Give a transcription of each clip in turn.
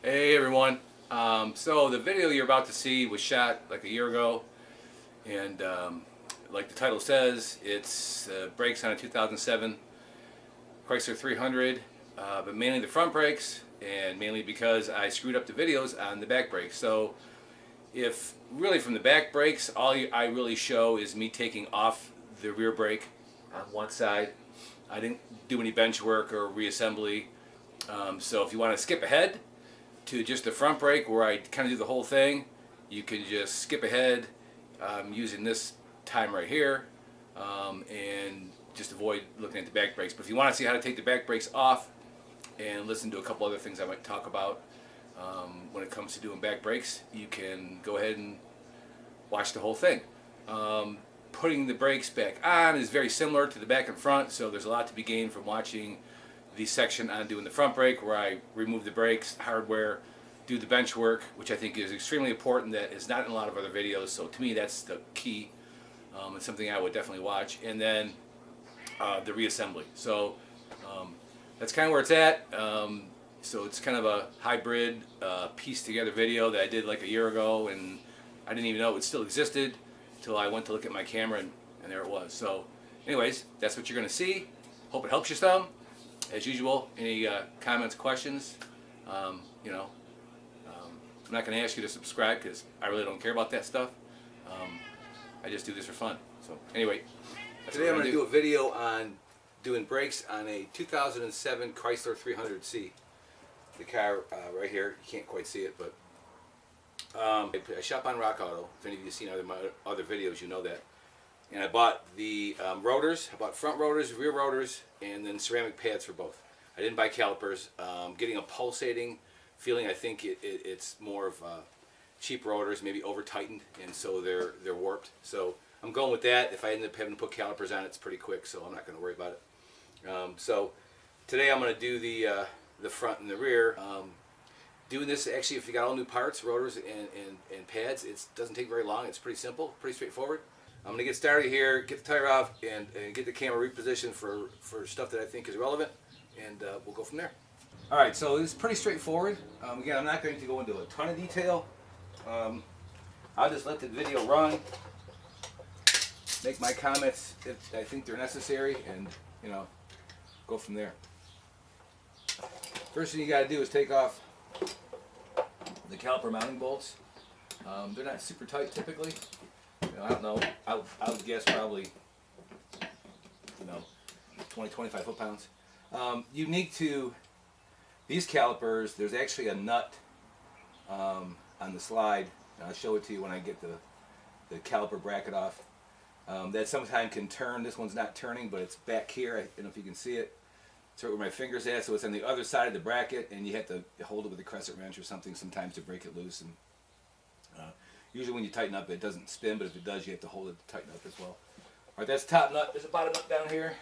Hey everyone. So the video you're about to see was shot like a year ago, and like the title says, it's brakes on a 2007 Chrysler 300, but mainly the front brakes, and mainly because I screwed up the videos on the back brakes. So if really from the back brakes, I really show is me taking off the rear brake on one side. I didn't do any bench work or reassembly. So if you want to skip ahead to just the front brake where I kind of do the whole thing, you can just skip ahead using this time right here and just avoid looking at the back brakes. But if you want to see how to take the back brakes off and listen to a couple other things I might talk about when it comes to doing back brakes, you can go ahead and watch the whole thing. Putting the brakes back on is very similar to the back and front, so there's a lot to be gained from watching the section on doing the front brake where I remove the brakes, hardware, do the bench work, which I think is extremely important, that is not in a lot of other videos. So to me that's the key. It's something I would definitely watch. And then the reassembly. So that's kind of where it's at. So it's kind of a hybrid pieced together video that I did like a year ago, and I didn't even know it still existed until I went to look at my camera, and there it was. So anyways, that's what you're going to see. Hope it helps you some. As usual, any comments, questions, I'm not going to ask you to subscribe because I really don't care about that stuff. I just do this for fun. So anyway, today I'm going to do a video on doing brakes on a 2007 Chrysler 300C. The car right here, you can't quite see it, but I shop on Rock Auto. If any of you have seen my other videos, you know that. And I bought the rotors. I bought front rotors, rear rotors, and then ceramic pads for both. I didn't buy calipers. Getting a pulsating feeling, I think it's more of cheap rotors, maybe over tightened, and so they're warped. So I'm going with that. If I end up having to put calipers on, it's pretty quick, so I'm not going to worry about it. So today I'm going to do the front and the rear. Doing this, actually, if you got all new parts, rotors and pads, it doesn't take very long. It's pretty simple, pretty straightforward. I'm going to get started here, get the tire off, and get the camera repositioned for stuff that I think is relevant, and we'll go from there. Alright, so it's pretty straightforward. Again, I'm not going to go into a ton of detail. I'll just let the video run, make my comments if I think they're necessary, and go from there. First thing you got to do is take off the caliper mounting bolts. They're not super tight typically. I don't know. I would guess probably 20-25 foot-pounds. Unique to these calipers, there's actually a nut on the slide. And I'll show it to you when I get the caliper bracket off. That sometimes can turn. This one's not turning, but it's back here. I don't know if you can see it. It's right where my finger's at, so it's on the other side of the bracket, and you have to hold it with a crescent wrench or something sometimes to break it loose. And usually when you tighten up, it doesn't spin, but if it does, you have to hold it to tighten up as well. Alright, that's the top nut. There's a bottom nut down here.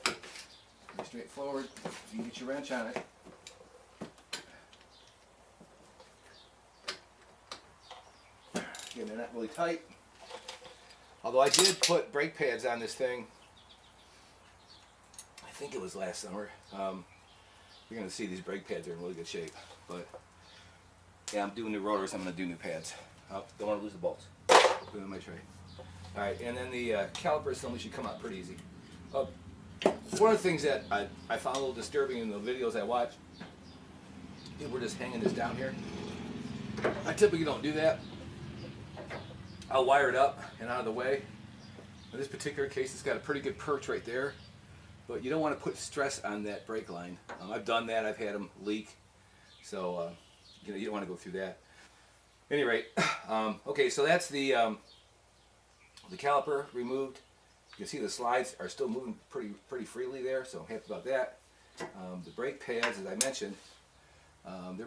Pretty straightforward. You can get your wrench on it. Again, they're not really tight. Although I did put brake pads on this thing. I think it was last summer. You're going to see these brake pads are in really good shape. But yeah, I'm doing new rotors. I'm going to do new pads. Don't want to lose the bolts. Put them in my tray. Alright, and then the caliper assembly should come out pretty easy. One of the things that I found a little disturbing in the videos I watch, we're just hanging this down here. I typically don't do that. I'll wire it up and out of the way. In this particular case, it's got a pretty good perch right there, but you don't want to put stress on that brake line. I've done that. I've had them leak, so you don't want to go through that. At any rate, okay, so that's the caliper removed. You can see the slides are still moving pretty freely there, so I'm happy about that. The brake pads, as I mentioned,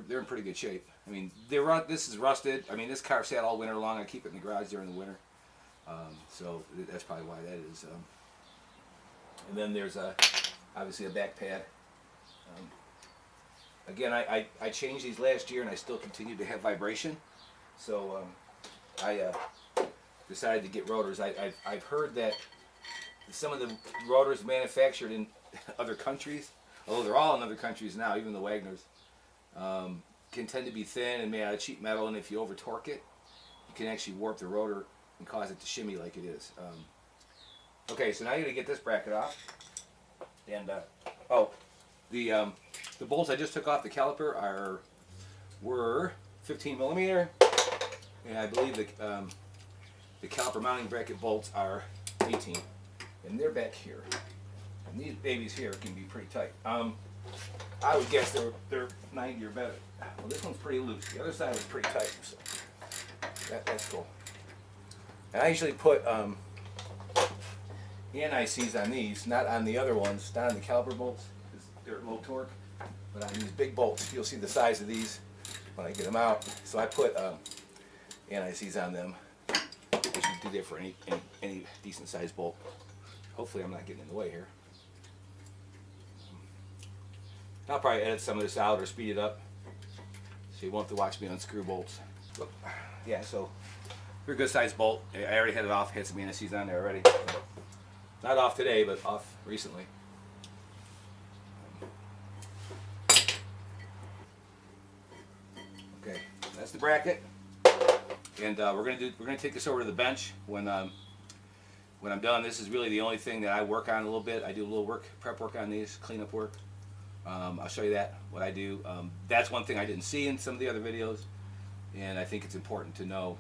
they're in pretty good shape. I mean, this is rusted. I mean, this car sat all winter long. I keep it in the garage during the winter, so that's probably why that is. And then there's obviously a back pad. Again, I changed these last year, and I still continue to have vibration. So I decided to get rotors. I've heard that some of the rotors manufactured in other countries, although they're all in other countries now, even the Wagners, can tend to be thin and made out of cheap metal, and if you over torque it, you can actually warp the rotor and cause it to shimmy like it is. Okay, so now you're gonna get this bracket off, and the bolts I just took off the caliper were 15 millimeter, and I believe the caliper mounting bracket bolts are 18, and they're back here. And these babies here can be pretty tight. I would guess they're 90 or better. Well, this one's pretty loose. The other side was pretty tight, so that's cool. And I usually put anti-Cs on these, not on the other ones, not on the caliper bolts, because they're low torque, but on these big bolts. You'll see the size of these when I get them out. So I put anti-Cs on them. I should do that for any decent sized bolt. Hopefully I'm not getting in the way here. I'll probably edit some of this out or speed it up, so you won't have to watch me unscrew bolts. But, yeah, so very good sized bolt. I already had it off, had some anti-Cs on there already. Not off today, but off recently. Okay, that's the bracket, and we're gonna take this over to the bench when I'm done. This is really the only thing that I work on a little bit. I do a little prep work on these, cleanup work. I'll show you that, what I do. That's one thing I didn't see in some of the other videos, and I think it's important to know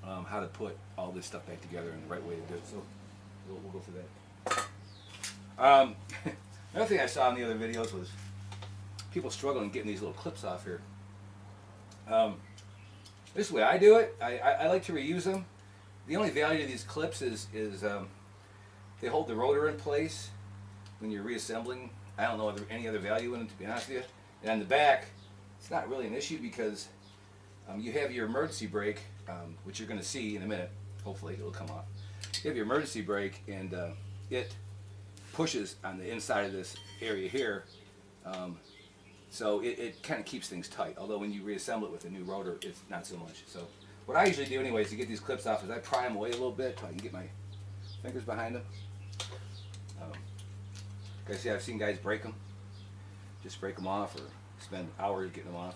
how to put all this stuff back together and the right way to do it. So we'll go through that. Another thing I saw in the other videos was people struggling getting these little clips off here. This is the way I do it. I like to reuse them. The only value of these clips is they hold the rotor in place when you're reassembling. I don't know any other value in them, to be honest with you. And on the back, it's not really an issue because you have your emergency brake, which you're going to see in a minute. Hopefully it'll come off. You have your emergency brake, and it pushes on the inside of this area here, so it kind of keeps things tight. Although when you reassemble it with a new rotor, it's not so much. So what I usually do anyways to get these clips off is I pry them away a little bit so I can get my fingers behind them. Like I see, I've seen guys break them, just break them off, or spend hours getting them off.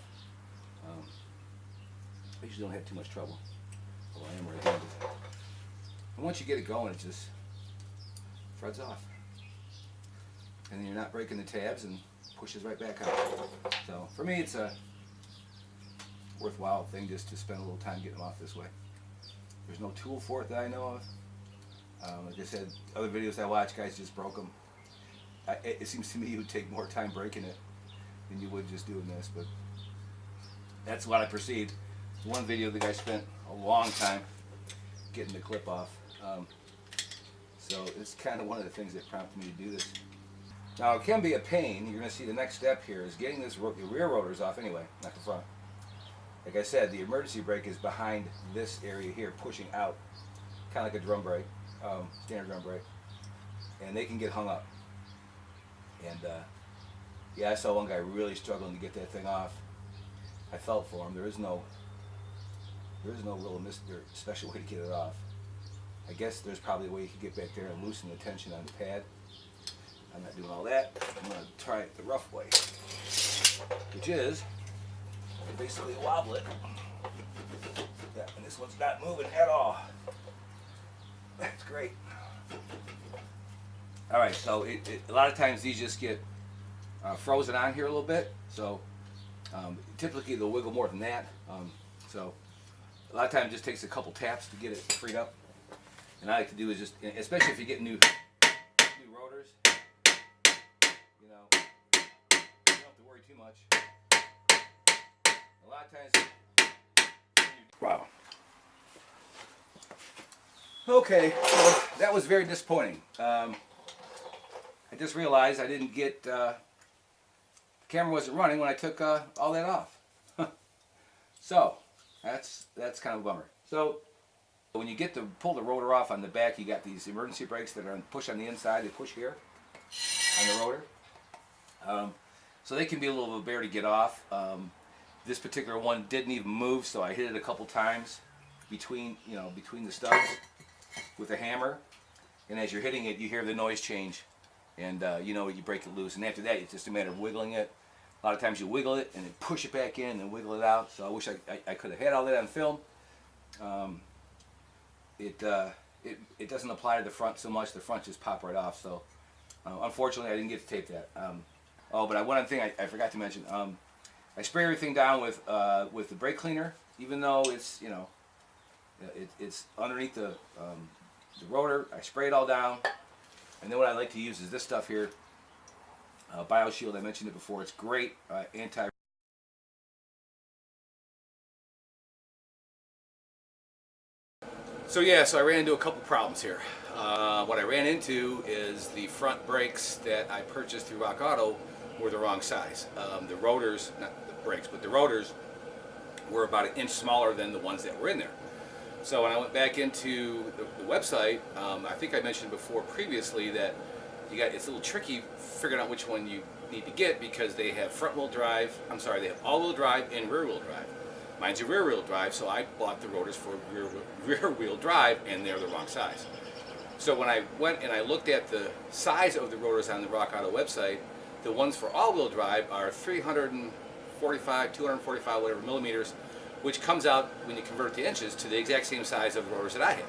I usually don't have too much trouble. Although I am right-handed. And once you get it going, it just threads off, and then you're not breaking the tabs and pushes right back out. So for me, it's a worthwhile thing just to spend a little time getting them off this way. There's no tool for it that I know of. Like I said, other videos I watch, guys just broke them. It seems to me you would take more time breaking it than you would just doing this, but that's what I perceived. One video the guy spent a long time getting the clip off. So it's kind of one of the things that prompted me to do this. Now it can be a pain. You're going to see the next step here is getting the rear rotors off anyway, not the front. Like I said, the emergency brake is behind this area here, pushing out, kind of like a drum brake, standard drum brake, and they can get hung up. And yeah, I saw one guy really struggling to get that thing off. I felt for him. There is no real special way to get it off. I guess there's probably a way you could get back there and loosen the tension on the pad. I'm not doing all that. I'm going to try it the rough way, which is basically wobble it. Yeah, and this one's not moving at all. That's great. All right, so a lot of times these just get frozen on here a little bit. So typically they'll wiggle more than that. So a lot of times it just takes a couple taps to get it freed up. And I like to do is just, especially if you get new rotors, you know, you don't have to worry too much. A lot of times. Wow. Okay, so that was very disappointing. I just realized I didn't get, the camera wasn't running when I took all that off. So that's kind of a bummer. So when you get to pull the rotor off on the back, you got these emergency brakes that are push on the inside. They push here on the rotor. So they can be a little bit of a bear to get off. This particular one didn't even move, so I hit it a couple times between the studs with a hammer. And as you're hitting it, you hear the noise change, and you break it loose. And after that, it's just a matter of wiggling it. A lot of times you wiggle it and then push it back in and wiggle it out. So I wish I could have had all that on film. It doesn't apply to the front so much. The front just pop right off. So unfortunately, I didn't get to tape that. But one other thing I forgot to mention. I spray everything down with the brake cleaner, even though it's it's underneath the rotor. I spray it all down, and then what I like to use is this stuff here, Bioshield. I mentioned it before. It's great anti. So I ran into a couple problems here. What I ran into is the front brakes that I purchased through Rock Auto were the wrong size. The rotors, not the brakes, but the rotors were about 1 inch smaller than the ones that were in there. So when I went back into the website, I think I mentioned before previously that it's a little tricky figuring out which one you need to get because they have front-wheel drive. They have all-wheel drive and rear-wheel drive. Mine's a rear-wheel drive, so I bought the rotors for rear-wheel drive, and they're the wrong size. So when I went and I looked at the size of the rotors on the Rock Auto website, the ones for all-wheel drive are 345, 245, whatever millimeters, which comes out, when you convert it to inches, to the exact same size of the rotors that I had.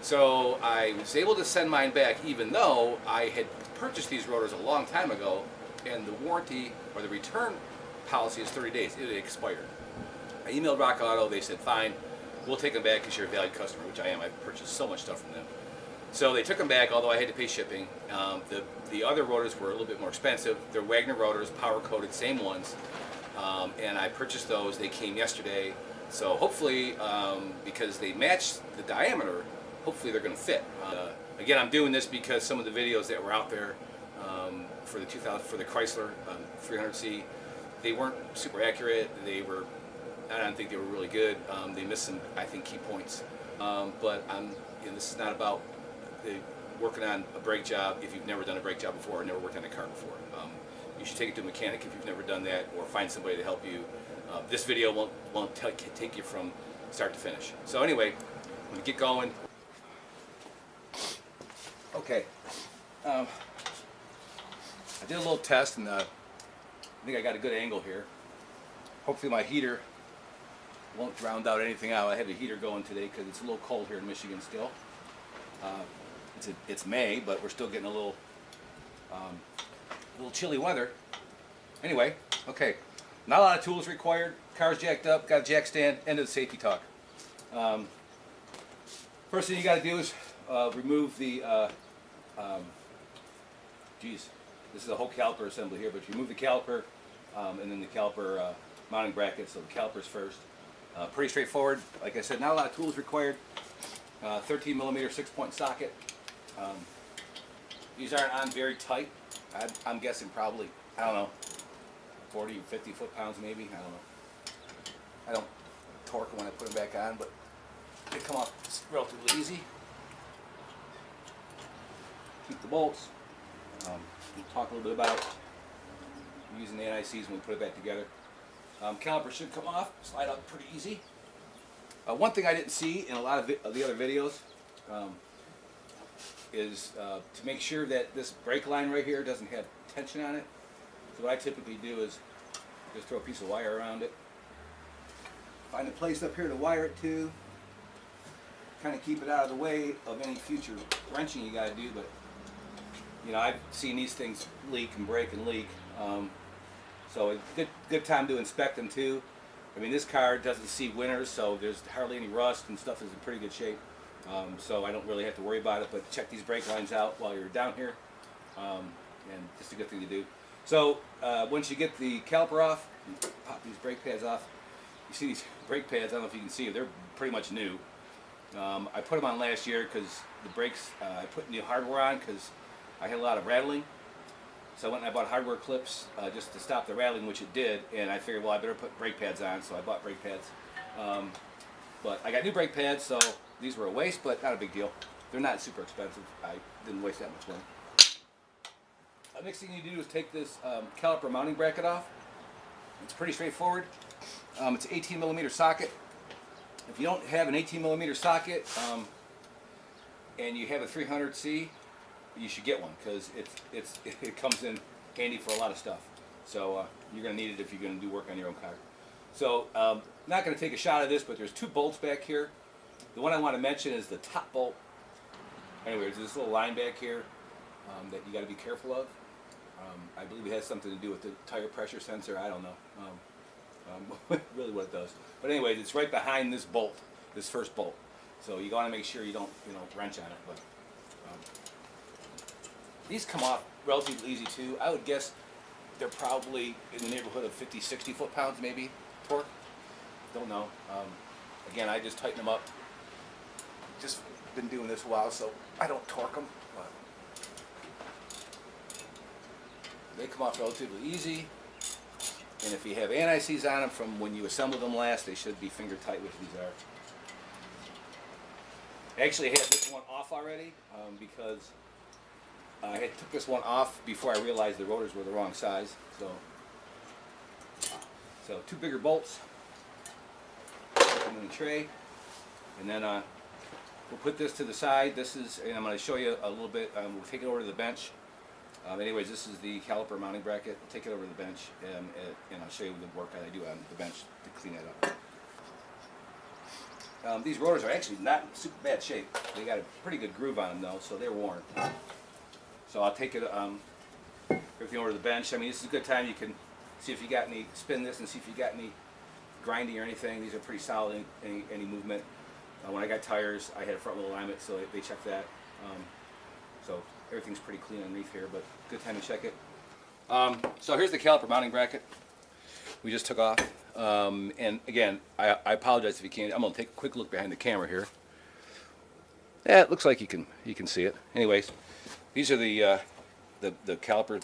So I was able to send mine back, even though I had purchased these rotors a long time ago, and the warranty or the return policy is 30 days. It had expired. I emailed Rock Auto. They said, fine, we'll take them back because you're a valued customer, which I am. I've purchased so much stuff from them. So they took them back, although I had to pay shipping. The other rotors were a little bit more expensive. They're Wagner rotors, power-coated, same ones. And I purchased those. They came yesterday. So hopefully, because they match the diameter, hopefully they're going to fit. Again, I'm doing this because some of the videos that were out there for the Chrysler 300C, they weren't super accurate. I don't think they were really good. They missed some, I think, key points. But this is not about working on a brake job if you've never done a brake job before or never worked on a car before. You should take it to a mechanic if you've never done that, or find somebody to help you. This video won't take you from start to finish. So anyway, I'm gonna get going. Okay. I did a little test, and I think I got a good angle here. Hopefully my heater won't drown out anything out. I have the heater going today because it's a little cold here in Michigan still. It's May, but we're still getting a little chilly weather. Anyway, okay. Not a lot of tools required. Car's jacked up, got a jack stand, end of the safety talk. First thing you got to do is remove the, this is a whole caliper assembly here, but you remove the caliper and then the caliper mounting bracket, so the caliper's first. Pretty straightforward. Like I said, not a lot of tools required. 13 millimeter 6-point socket. These aren't on very tight. I'm guessing probably, I don't know, 40 or 50 foot-pounds maybe. I don't know. I don't torque when I put them back on, but they come off relatively easy. Keep the bolts. We'll talk a little bit about using the NICs when we put it back together. Caliper should come off, slide out pretty easy. One thing I didn't see in a lot of the other videos is to make sure that this brake line right here doesn't have tension on it. So what I typically do is just throw a piece of wire around it. Find a place up here to wire it to. Kind of keep it out of the way of any future wrenching you got to do, but I've seen these things leak and break and leak. So a good time to inspect them too. I mean, this car doesn't see winters, so there's hardly any rust, and stuff is in pretty good shape. So I don't really have to worry about it, but check these brake lines out while you're down here. And just a good thing to do. So once you get the caliper off, you pop these brake pads off. You see these brake pads, I don't know if you can see, they're pretty much new. I put them on last year because the brakes, I put new hardware on because I had a lot of rattling. So I went and I bought hardware clips just to stop the rattling, which it did, and I figured, well, I better put brake pads on, so I bought brake pads. But I got new brake pads, so these were a waste, but not a big deal. They're not super expensive. I didn't waste that much money. The next thing you do is take this caliper mounting bracket off. It's pretty straightforward. It's an 18 millimeter socket. If you don't have an 18 millimeter socket and you have a 300C, you should get one because it comes in handy for a lot of stuff. So you're going to need it if you're going to do work on your own car. So not going to take a shot of this, but there's 2 bolts back here. The one I want to mention is the top bolt. Anyway, there's this little line back here that you got to be careful of. I believe it has something to do with the tire pressure sensor. I don't know really what it does. But anyways, it's right behind this bolt, this first bolt. So you want to make sure you don't wrench on it. But these come off relatively easy too. I would guess they're probably in the neighborhood of 50, 60 foot-pounds maybe torque. Don't know. Again, I just tighten them up. Just been doing this a while, so I don't torque them. But they come off relatively easy. And if you have anti-seize on them from when you assembled them last, they should be finger tight, which these are. I actually had this one off already because I had took this one off before I realized the rotors were the wrong size. So 2 bigger bolts in the tray, and then we'll put this to the side. This is, and I'm going to show you a little bit. We'll take it over to the bench. Anyways, this is the caliper mounting bracket. We'll take it over to the bench, and I'll show you the work that I do on the bench to clean that up. These rotors are actually not in super bad shape. They got a pretty good groove on them though, so they're worn. So I'll take it everything over to the bench. I mean, this is a good time. You can see if you got any, spin this and see if you got any grinding or anything. These are pretty solid, any movement. When I got tires, I had a front wheel alignment, so they checked that. So everything's pretty clean underneath here, but good time to check it. So here's the caliper mounting bracket we just took off. And again, I apologize if you can't. I'm going to take a quick look behind the camera here. Yeah, it looks like you can see it. Anyways, these are the caliper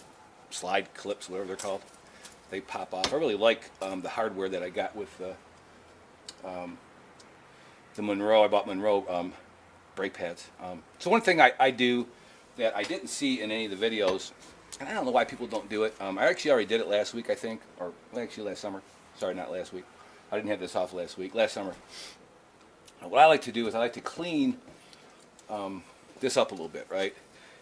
slide clips, whatever they're called. They pop off. I really like the hardware that I got with the Monroe. I bought Monroe brake pads. So one thing I do that I didn't see in any of the videos, and I don't know why people don't do it. I actually already did it last week, I think, or actually last summer. Sorry, not last week. I didn't have this off last week. Last summer. What I like to do is I like to clean this up a little bit, right?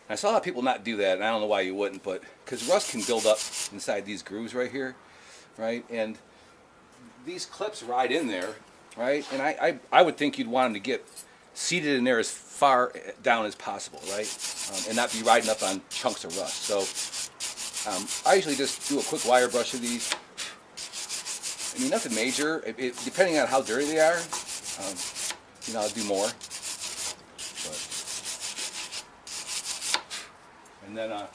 And I saw a lot of people not do that, and I don't know why you wouldn't, but because rust can build up inside these grooves right here, right? And these clips ride in there, right? And I would think you'd want them to get seated in there as far down as possible, right? And not be riding up on chunks of rust. So I usually just do a quick wire brush of these. I mean, nothing major. Depending on how dirty they are, I'll do more. And then I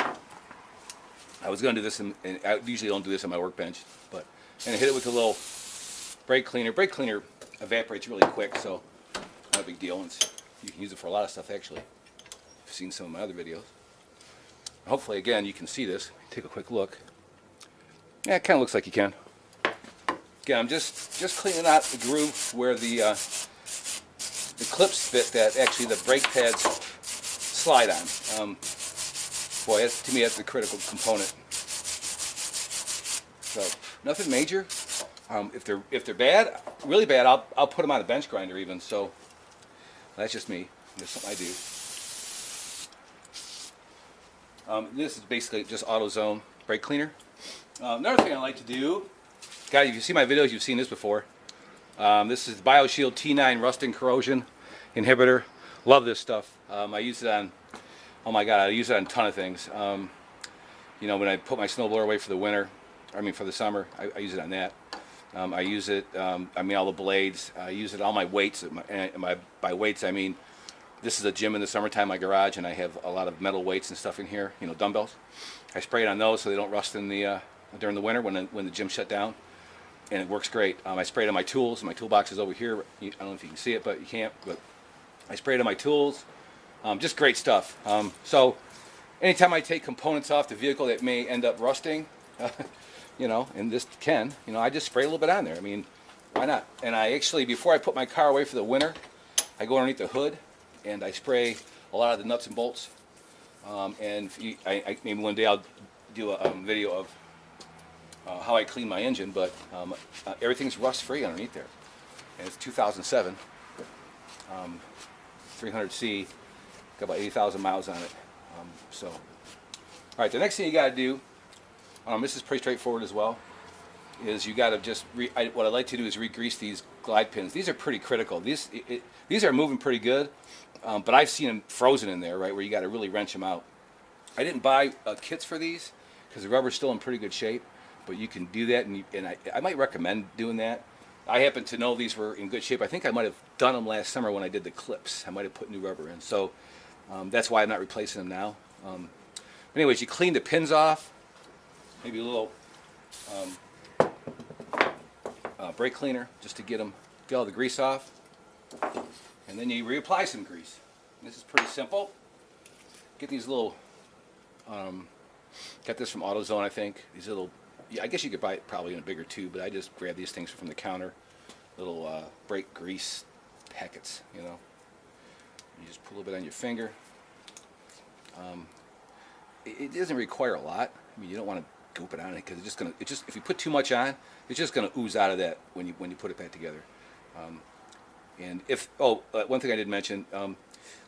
was going to do this, and I usually don't do this on my workbench, but and I hit it with a little brake cleaner. Brake cleaner evaporates really quick, so not a big deal. You can use it for a lot of stuff, actually. I've seen some of my other videos. Hopefully, again, you can see this. Take a quick look. Yeah, it kind of looks like you can. Again, I'm just cleaning out the groove where the clips fit that actually the brake pads slide on. Boy, to me, that's the critical component. So nothing major. If they're bad, really bad, I'll put them on a bench grinder even. So that's just me. That's something I do. This is basically just AutoZone brake cleaner. Another thing I like to do, guys, if you see my videos, you've seen this before. This is Bioshield T9 Rust and Corrosion Inhibitor. Love this stuff. I use it on. Oh my God, I use it on a ton of things. When I put my snowblower away for the winter, for the summer, I use it on that. I use it, all the blades. I use it on all my weights. By weights, I mean, this is a gym in the summertime, my garage, and I have a lot of metal weights and stuff in here, dumbbells. I spray it on those so they don't rust in during the winter when the gym shut down, and it works great. I spray it on my tools. My toolbox is over here. I don't know if you can see it, but you can't. But I spray it on my tools. Just great stuff. So anytime I take components off the vehicle that may end up rusting, and this can, I just spray a little bit on there. I mean, why not? And I actually, before I put my car away for the winter, I go underneath the hood and I spray a lot of the nuts and bolts. Maybe one day I'll do a video of how I clean my engine, but everything's rust-free underneath there. And it's 2007, 300C. Got about 80,000 miles on it. All right, the next thing you got to do This is pretty straightforward as well. Is you got to just what I like to do is re-grease these glide pins. These are pretty critical. These are moving pretty good, but I've seen them frozen in there, right, where you got to really wrench them out. I didn't buy kits for these because the rubber's still in pretty good shape, but you can do that, and I might recommend doing that. I happen to know these were in good shape. I think I might have done them last summer when I did the clips. I might have put new rubber in, so that's why I'm not replacing them now. Anyways, you clean the pins off, maybe a little brake cleaner just to get all the grease off, and then you reapply some grease. And this is pretty simple. Get these little, got this from AutoZone, I think. These little, I guess you could buy it probably in a bigger tube, but I just grab these things from the counter. Little brake grease packets, you know. You just put a little bit on your finger. It doesn't require a lot. I mean, you don't want to goop it on it because if you put too much on, it's just gonna ooze out of that when you put it back together. One thing I did mention, a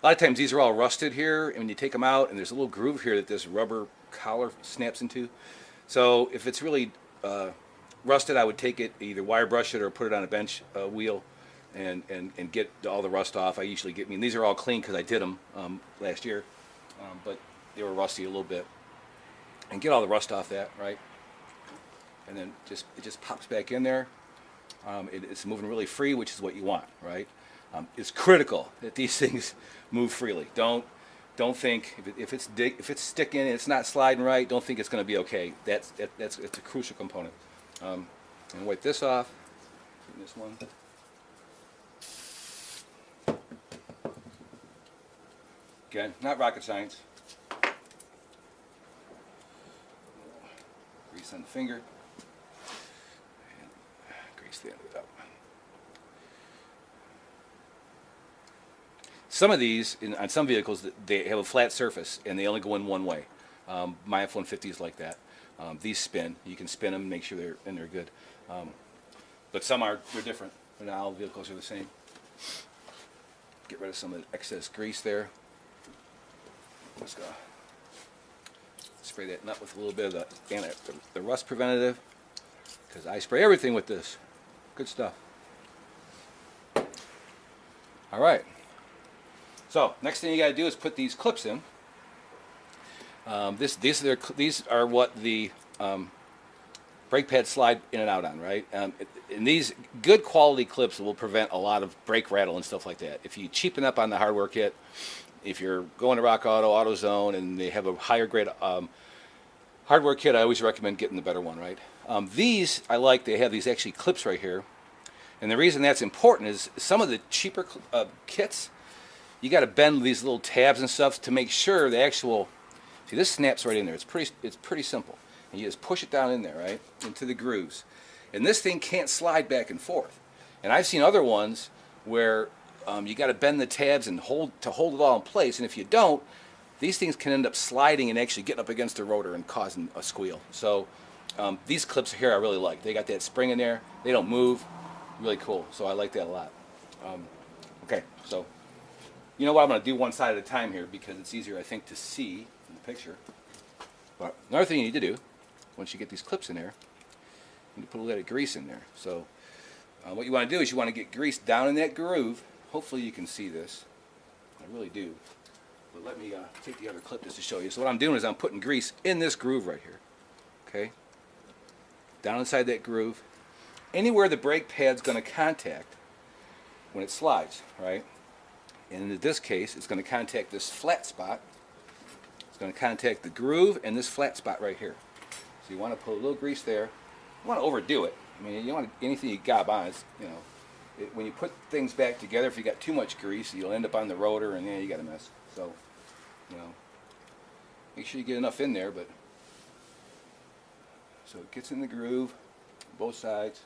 lot of times these are all rusted here, and when you take them out, and there's a little groove here that this rubber collar snaps into. So if it's really rusted, I would take it, either wire brush it or put it on a bench wheel, and get all the rust off. I mean, these are all clean because I did them last year, but they were rusty a little bit. And get all the rust off that, right? And then it just pops back in there. It's moving really free, which is what you want, right? It's critical that these things move freely. Don't think if it's sticking and it's not sliding right, don't think it's going to be okay. It's a crucial component. And wipe this off. This one. Again, not rocket science. Grease on the finger. And grease the end of it up. Some of these, on some vehicles, they have a flat surface and they only go in one way. My F-150 is like that. These spin. You can spin them and make sure they're good. But they're different. But not all vehicles are the same. Get rid of some of the excess grease there. Just go spray that nut with a little bit of the rust preventative, because I spray everything with this. Good stuff. All right. So next thing you got to do is put these clips in. These are what the brake pads slide in and out on, right? And these good quality clips will prevent a lot of brake rattle and stuff like that. If you cheapen up on the hardware kit, if you're going to Rock Auto, AutoZone, and they have a higher grade hardware kit, I always recommend getting the better one, right? These I like. They have these actually clips right here, and the reason that's important is some of the cheaper kits, you got to bend these little tabs and stuff to make sure the actual. See, this snaps right in there. It's pretty simple, and you just push it down in there, right, into the grooves, and this thing can't slide back and forth. And I've seen other ones where you got to bend the tabs and hold it all in place, and if you don't, these things can end up sliding and actually getting up against the rotor and causing a squeal. So these clips here I really like. They got that spring in there. They don't move. Really cool. So I like that a lot. Okay, so you know what? I'm going to do one side at a time here because it's easier, I think, to see in the picture. But another thing you need to do, once you get these clips in there, you need to put a little bit of grease in there. So what you want to do is you want to get grease down in that groove. Hopefully you can see this. I really do. But let me take the other clip just to show you. So what I'm doing is I'm putting grease in this groove right here. Okay? Down inside that groove. Anywhere the brake pad's going to contact when it slides, right? And in this case, it's going to contact this flat spot. It's going to contact the groove and this flat spot right here. So you want to put a little grease there. You want to overdo it. I mean, you don't want anything you gob on. It's, you know, when you put things back together, if you got too much grease, you'll end up on the rotor, and then you got a mess. So, you know, make sure you get enough in there. But so it gets in the groove, both sides.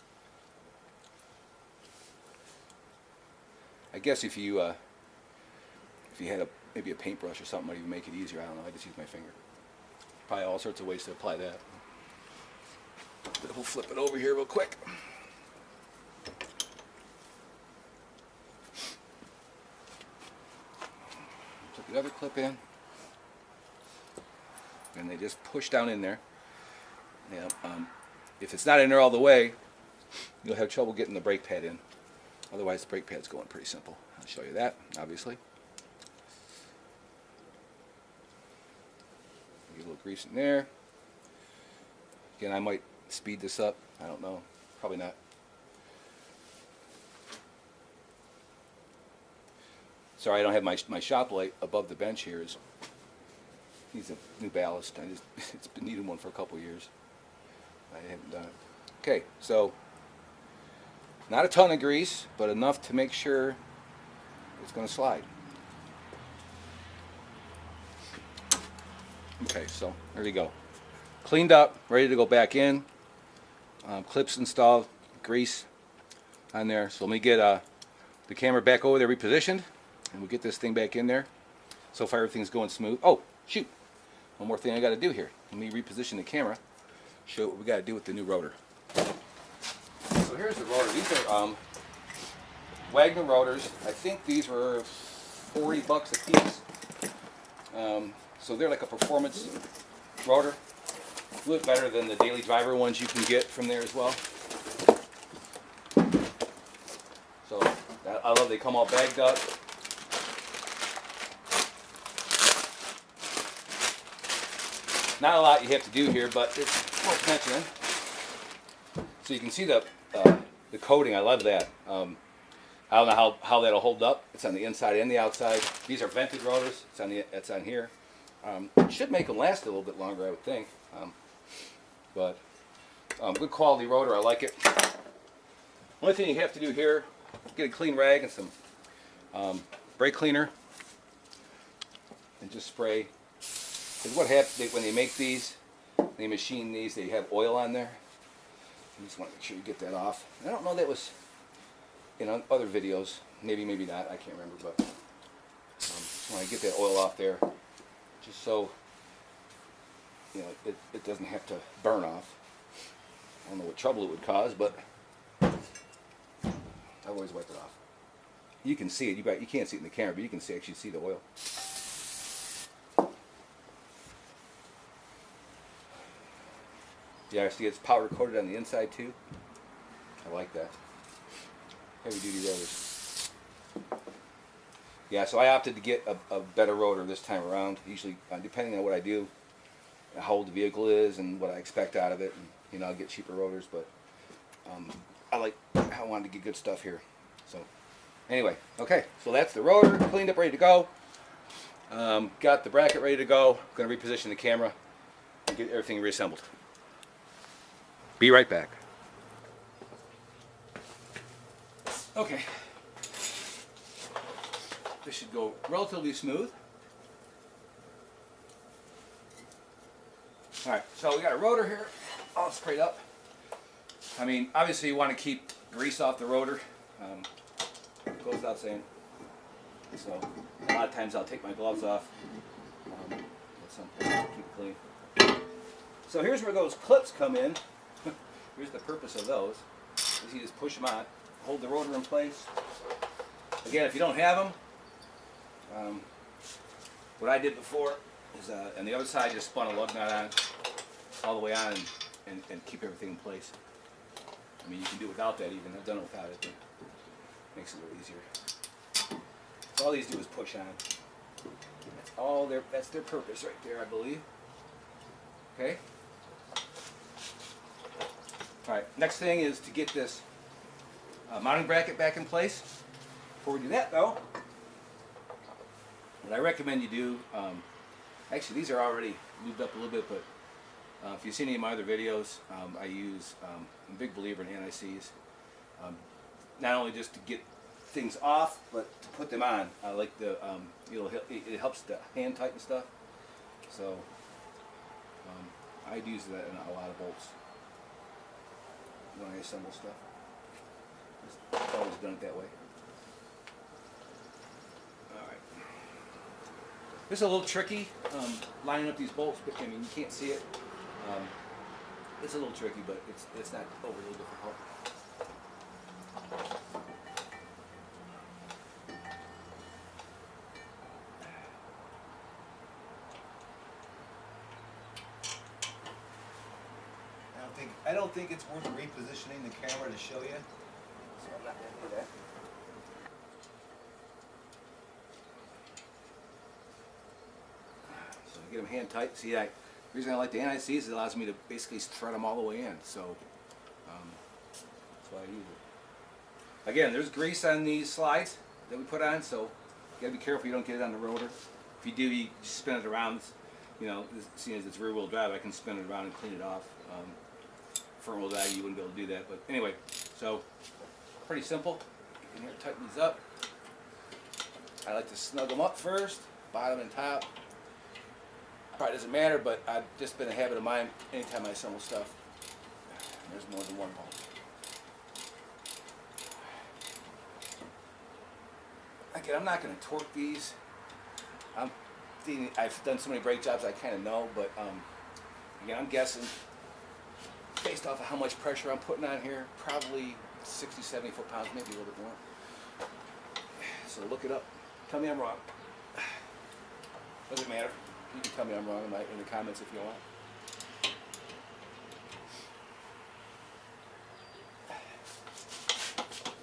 I guess if you had maybe a paintbrush or something, might even make it easier. I don't know. I just use my finger. Probably all sorts of ways to apply that. But we'll flip it over here real quick. Put the other clip in, and they just push down in there. Yeah, if it's not in there all the way, you'll have trouble getting the brake pad in. Otherwise, the brake pad's going pretty simple. I'll show you that, obviously. Get a little grease in there. Again, I might speed this up. I don't know. Probably not. Sorry, I don't have my shop light above the bench here. Needs a new ballast. It's been needing one for a couple years. I haven't done it. Okay, so not a ton of grease, but enough to make sure it's going to slide. Okay, so there you go. Cleaned up, ready to go back in. Clips installed, grease on there. So let me get the camera back over there repositioned, and we'll get this thing back in there. So far everything's going smooth. Oh, shoot. One more thing I got to do here. Let me reposition the camera, show what we got to do with the new rotor. So here's the rotor. These are Wagner rotors. I think these were $40 a piece. So they're like a performance rotor. A little better than the daily driver ones you can get from there as well. So I love they come all bagged up. Not a lot you have to do here, but it's worth mentioning. So you can see the coating. I love that. I don't know how that'll hold up. It's on the inside and the outside. These are vented rotors. It's on here. It should make them last a little bit longer, I would think. But good quality rotor. I like it. Only thing you have to do here, get a clean rag and some brake cleaner, and just spray. Because what happens when they make these, they machine these, they have oil on there. You just want to make sure you get that off. I don't know that was in other videos. Maybe not. I can't remember. But just want to get that oil off there, just so it doesn't have to burn off. I don't know what trouble it would cause, but I've always wiped it off. You can see it. You can't see it in the camera, but you can actually see the oil. Yeah, see it's powder coated on the inside too. I like that. Heavy duty rotors. Yeah, so I opted to get a better rotor this time around. Usually, depending on what I do, how old the vehicle is, and what I expect out of it, and I'll get cheaper rotors. But I wanted to get good stuff here. So anyway, okay. So that's the rotor cleaned up, ready to go. Got the bracket ready to go. Going to reposition the camera and get everything reassembled. Be right back. Okay. This should go relatively smooth. Alright, so we got a rotor here, all sprayed up. I mean, obviously you want to keep grease off the rotor. It goes without saying. So, a lot of times I'll take my gloves off. At some point, keep it clean. So here's where those clips come in. Here's the purpose of those. Is you just push them on, hold the rotor in place. Again, if you don't have them, what I did before is on the other side just spun a lug nut on, all the way on, and keep everything in place. I mean, you can do it without that even. I've done it without it, but it makes it a little easier. So all these do is push on. That's their purpose right there, I believe. Okay. All right, next thing is to get this mounting bracket back in place. Before we do that, though, what I recommend you do, actually these are already lubed up a little bit, but if you've seen any of my other videos, I'm a big believer in anti-seize. Not only just to get things off, but to put them on. I like it helps the hand tighten stuff. So I'd use that in a lot of bolts when I assemble stuff. I've always done it that way. Alright. This is a little tricky, lining up these bolts, but I mean, you can't see it. It's a little tricky, but it's not overly difficult. I don't think it's worth repositioning the camera to show you, so I'm not going to do that. So I get them hand tight. See, the reason I like the anti-seize is it allows me to basically thread them all the way in. So that's why I use it. Again, there's grease on these slides that we put on, so you gotta be careful you don't get it on the rotor. If you do, you just spin it around. You know, seeing as it's rear-wheel drive, I can spin it around and clean it off. Front-wheel drive, you wouldn't be able to do that. But anyway, so pretty simple. You can here tighten these up. I like to snug them up first, bottom and top. Probably doesn't matter, but I've just been a habit of mine. Anytime I assemble stuff, there's more than one bolt. Again, I'm not going to torque these. I've done so many brake jobs I kind of know, but again, I'm guessing based off of how much pressure I'm putting on here, probably 60, 70 foot-pounds, maybe a little bit more. So look it up. Tell me I'm wrong. Doesn't matter. You can tell me I'm wrong in the comments if you want.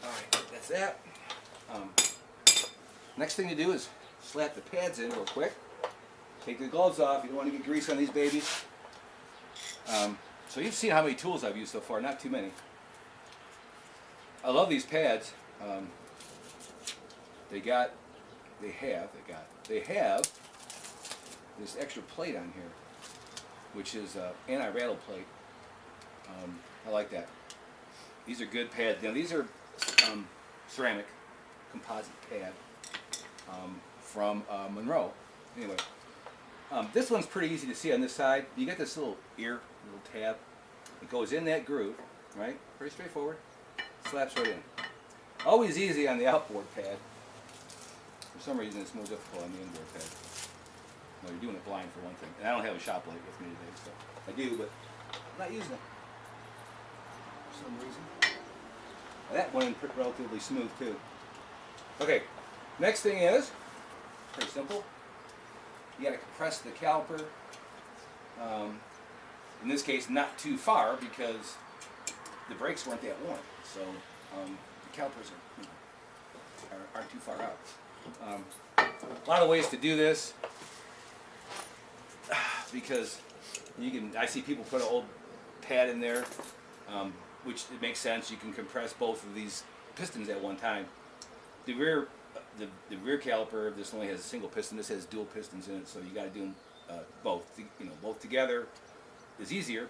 All right, that's that. Next thing to do is slap the pads in real quick. Take the gloves off. You don't want to get grease on these babies. So you've seen how many tools I've used so far. Not too many. I love these pads. They have this extra plate on here, which is anti-rattle plate. I like that. These are good pads. Now these are ceramic composite pad from Monroe. Anyway, this one's pretty easy to see on this side. You got this little tab. It goes in that groove, right? Pretty straightforward. Slaps right in. Always easy on the outboard pad. For some reason, it's more difficult on the inboard pad. Well, you're doing it blind for one thing. And I don't have a shop light with me today, so I do, but I'm not using it for some reason. Well, that went in relatively smooth too. Okay, next thing is pretty simple. You got to compress the caliper. In this case, not too far because the brakes weren't that warm, so the calipers aren't too far out. A lot of ways to do this because I see people put an old pad in there, which it makes sense. You can compress both of these pistons at one time. The rear caliper, this only has a single piston. This has dual pistons in it, so you got to do them both. Both together is easier,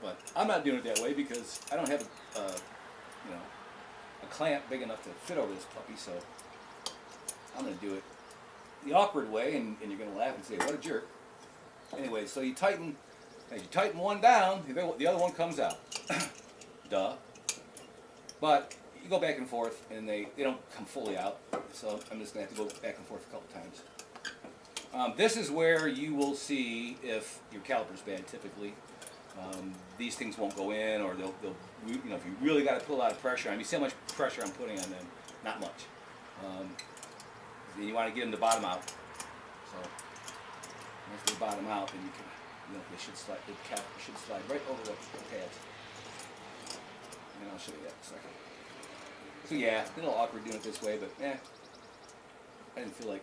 but I'm not doing it that way because I don't have a clamp big enough to fit over this puppy. So I'm going to do it the awkward way, and you're going to laugh and say, "What a jerk!" Anyway, so as you tighten one down, the other one comes out. Duh. But you go back and forth, and they don't come fully out. So I'm just going to have to go back and forth a couple times. This is where you will see if your caliper's bad. Typically, these things won't go in, or they'll if you really got to put a lot of pressure on. You see how much pressure I'm putting on them? Not much. Then you want to get them to bottom out. So once they bottom out, then you can, they should slide. The caliper should slide right over the pads. And I'll show you that in a second. So yeah, it's a little awkward doing it this way, but I didn't feel like,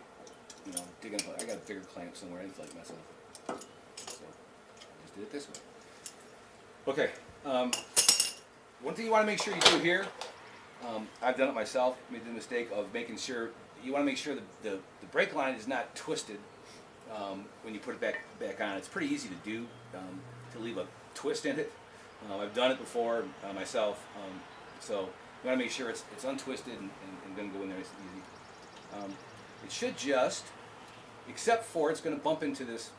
digging up. I got a bigger clamp somewhere. I didn't feel like messing with it. So I just did it this way. Okay. One thing you want to make sure you do here, I've done it myself, made the mistake of making sure, you want to make sure the brake line is not twisted when you put it back on. It's pretty easy to do, to leave a twist in it. I've done it before myself, so you want to make sure it's untwisted and going to go in there nice and easy. It should just, except for it's going to bump into this,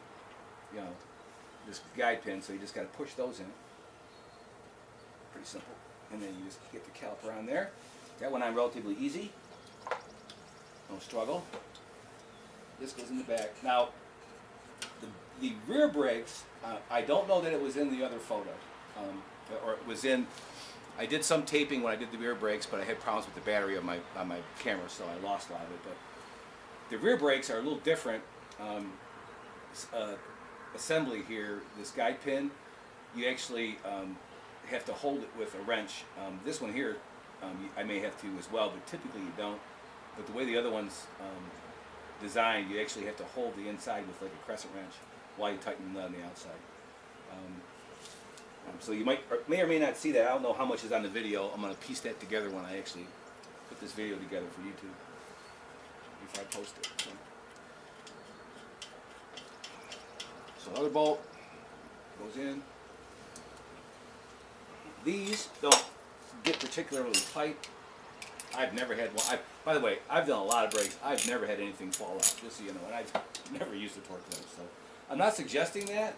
this guide pin, so you just got to push those in. Pretty simple. And then you just get the caliper on there. That went on relatively easy. No struggle. This goes in the back. Now, the rear brakes, I don't know that it was in the other photo. Or it was in, I did some taping when I did the rear brakes, but I had problems with the battery on my camera, so I lost a lot of it. But the rear brakes are a little different. Assembly here, this guide pin, you actually have to hold it with a wrench. This one here, I may have to as well, but typically you don't. But the way the other one's designed, you actually have to hold the inside with like a crescent wrench while you tighten it on the outside. So you may or may not see that. I don't know how much is on the video. I'm going to piece that together when I actually put this video together for YouTube, if I post it. So another bolt goes in. These don't get particularly tight. I've never had one. By the way, I've done a lot of brakes. I've never had anything fall out, just so you know. And I've never used a torque wrench. So I'm not suggesting that.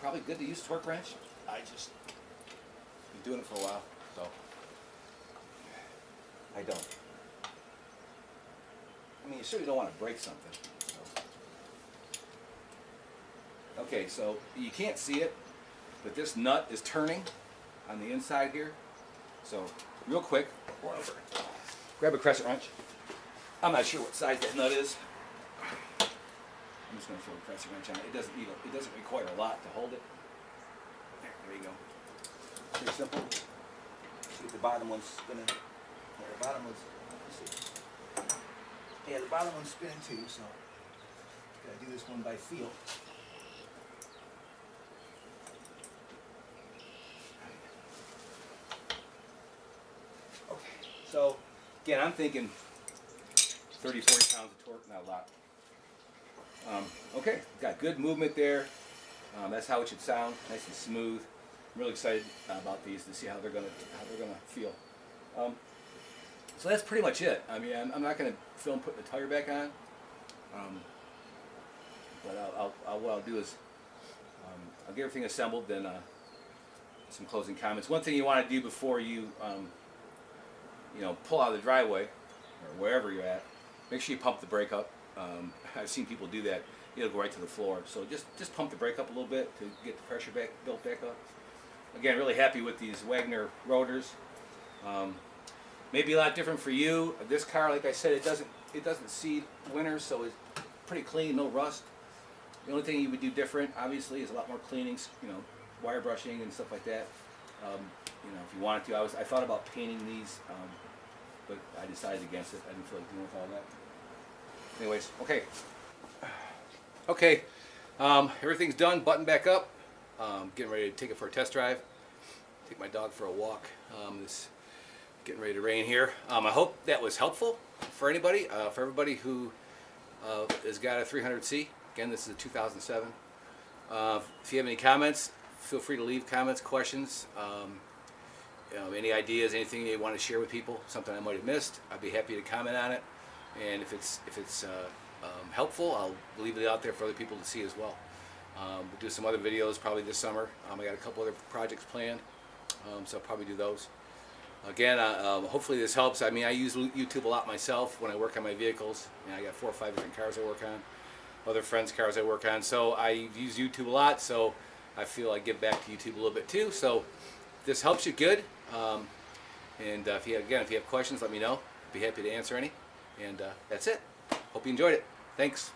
Probably good to use a torque wrench. I just been doing it for a while, so I don't. I mean, you certainly don't want to break something. So. Okay, so you can't see it, but this nut is turning on the inside here. So real quick, grab a crescent wrench. I'm not sure what size that nut is. I'm just going to throw a crescent wrench on it. It doesn't require a lot to hold it. There you go. Pretty simple. See if the bottom one's spinning. Well, the bottom one's, let's see. Yeah, the bottom one's spinning too, so gotta do this one by feel. Okay, so again, I'm thinking 30, 40 pounds of torque, not a lot. Okay, got good movement there. That's how it should sound, nice and smooth. I'm really excited about these to see how they're gonna feel. So that's pretty much it. I mean, I'm not gonna film putting the tire back on, but what I'll do is I'll get everything assembled. Then some closing comments. One thing you want to do before you pull out of the driveway or wherever you're at, make sure you pump the brake up. I've seen people do that. It'll go right to the floor. So just pump the brake up a little bit to get the pressure built back up. Again, really happy with these Wagner rotors. Maybe a lot different for you. This car, like I said, it doesn't see winter, so it's pretty clean, no rust. The only thing you would do different, obviously, is a lot more cleanings, wire brushing and stuff like that. If you wanted to, I thought about painting these, but I decided against it. I didn't feel like doing with all that. Anyways, okay. Everything's done. Button back up. Getting ready to take it for a test drive. Take my dog for a walk. It's getting ready to rain here. I hope that was helpful for anybody. For everybody who has got a 300C. Again, this is a 2007. If you have any comments, feel free to leave comments, questions. Any ideas, anything you want to share with people, something I might have missed, I'd be happy to comment on it. And if it's helpful, I'll leave it out there for other people to see as well. We'll do some other videos probably this summer. I got a couple other projects planned, so I'll probably do those. Again, hopefully this helps. I mean, I use YouTube a lot myself when I work on my vehicles. I got 4 or 5 different cars I work on, other friends' cars I work on. So I use YouTube a lot, so I feel I give back to YouTube a little bit too. So if this helps you, good. And if you have questions, let me know. I'd be happy to answer any. And that's it. Hope you enjoyed it. Thanks.